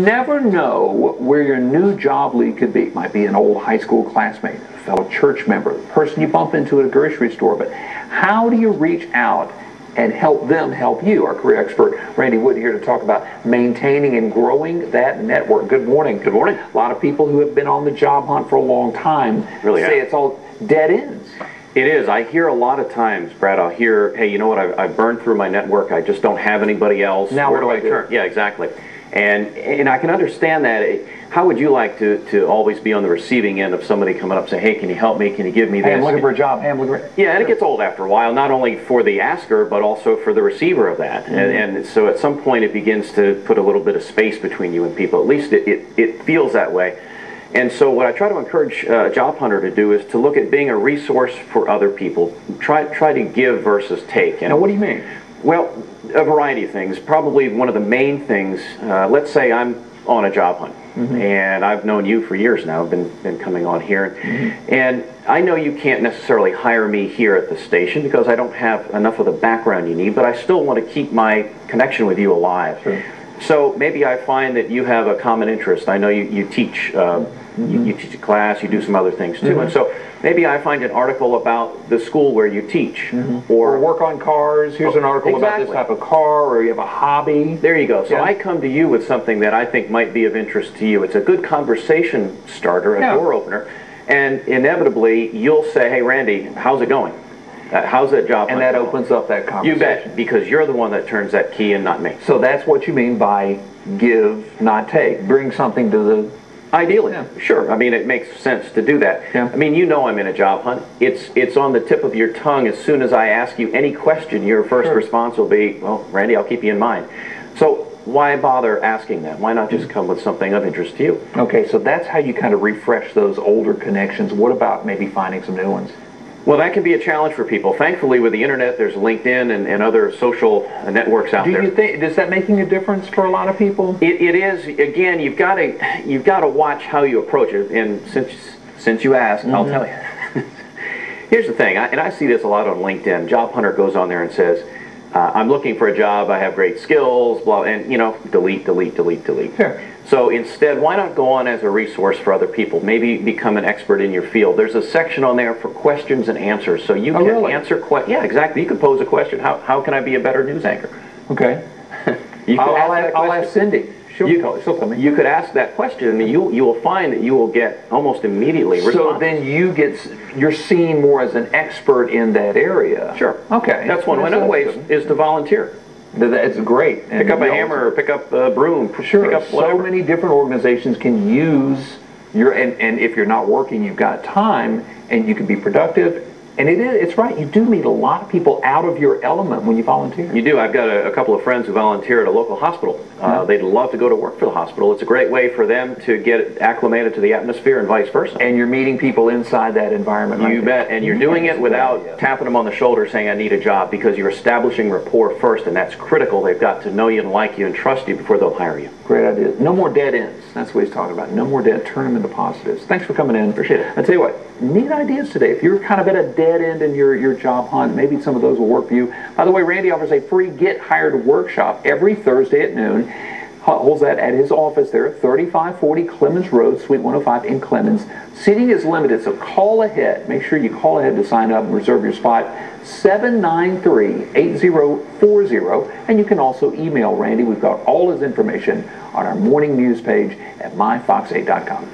never know where your new job lead could be. It might be an old high school classmate, a fellow church member, the person you bump into at a grocery store. But how do you reach out and help them help you? Our career expert, Randy Wood, here to talk about maintaining and growing that network. Good morning. Good morning. A lot of people who have been on the job hunt for a long time really say it's all dead ends. It is. I hear a lot of times, Brad, I'll hear, hey, you know what, I've burned through my network. I just don't have anybody else. Now where do I turn? Yeah, exactly. And I can understand that. How would you like to always be on the receiving end of somebody coming up and saying, hey, can you help me? Can you give me this? Hey, I'm looking for a job. Hey, I'm looking for... Yeah, and it gets old after a while, not only for the asker, but also for the receiver of that. And so at some point it begins to put a little bit of space between you and people. At least it feels that way. And so what I try to encourage a job hunter to do is to look at being a resource for other people. Try to give versus take. And now, what do you mean? Well, a variety of things. Probably one of the main things, let's say I'm on a job hunt, and I've known you for years now. I've been coming on here, and I know you can't necessarily hire me here at the station because I don't have enough of the background you need, but I still want to keep my connection with you alive. Sure. So maybe I find that you have a common interest. I know you teach, you teach a class, you do some other things too, and so maybe I find an article about the school where you teach, or work on cars. Here's an article about this type of car, or you have a hobby. There you go. So I come to you with something that I think might be of interest to you. It's a good conversation starter, a door opener, and inevitably you'll say, hey, Randy, how's it going? How's that job? And that opens up that conversation. You bet, because you're the one that turns that key and not me. So that's what you mean by give, not take. Bring something to the... Ideally, sure. I mean, it makes sense to do that. Yeah. I mean, you know I'm in a job hunt. It's on the tip of your tongue. As soon as I ask you any question, your first response will be, well, Randy, I'll keep you in mind. So why bother asking that? Why not just come with something of interest to you? Okay, so that's how you kind of refresh those older connections. What about maybe finding some new ones? Well, that can be a challenge for people. Thankfully, with the internet, there's LinkedIn and other social networks out there. Do you think, is that making a difference for a lot of people? It is. Again, you've got to watch how you approach it. And since you asked, I'll tell you. Here's the thing, and I see this a lot on LinkedIn. Job hunter goes on there and says, I'm looking for a job, I have great skills, blah, and delete, delete, delete, delete. Sure. So instead, why not go on as a resource for other people? Maybe become an expert in your field. There's a section on there for questions and answers. So you can answer questions. Yeah, exactly. You can pose a question. How can I be a better news anchor? Okay. I'll ask Cindy. She'll tell me. You could ask that question, and you will find that you will get almost immediately responses. So then you're seen more as an expert in that area. Sure. Okay. That's one way. Another way is to volunteer. It's great. Pick up a hammer, or pick up a broom. Sure. Pick up whatever. So many different organizations can use your, and if you're not working, you've got time, and you can be productive. And it's right, you do meet a lot of people out of your element when you volunteer. You do. I've got a couple of friends who volunteer at a local hospital. They'd love to go to work for the hospital. It's a great way for them to get acclimated to the atmosphere and vice versa. And you're meeting people inside that environment. You bet. And you're doing it without tapping them on the shoulder saying, I need a job, because you're establishing rapport first, and that's critical. They've got to know you and like you and trust you before they'll hire you. Great idea. No more dead ends. That's what he's talking about. No more dead. Turn them into positives. Thanks for coming in. Appreciate it. I tell you what, neat ideas today. If you're kind of at a dead end in your job hunt, maybe some of those will work for you. By the way, Randy offers a free Get Hired workshop every Thursday at noon. Holds that at his office there, 3540 Clemens Road, Suite 105 in Clemens. Seating is limited, so call ahead. Make sure you call ahead to sign up and reserve your spot. 793-8040. And you can also email Randy. We've got all his information on our morning news page at myfox8.com.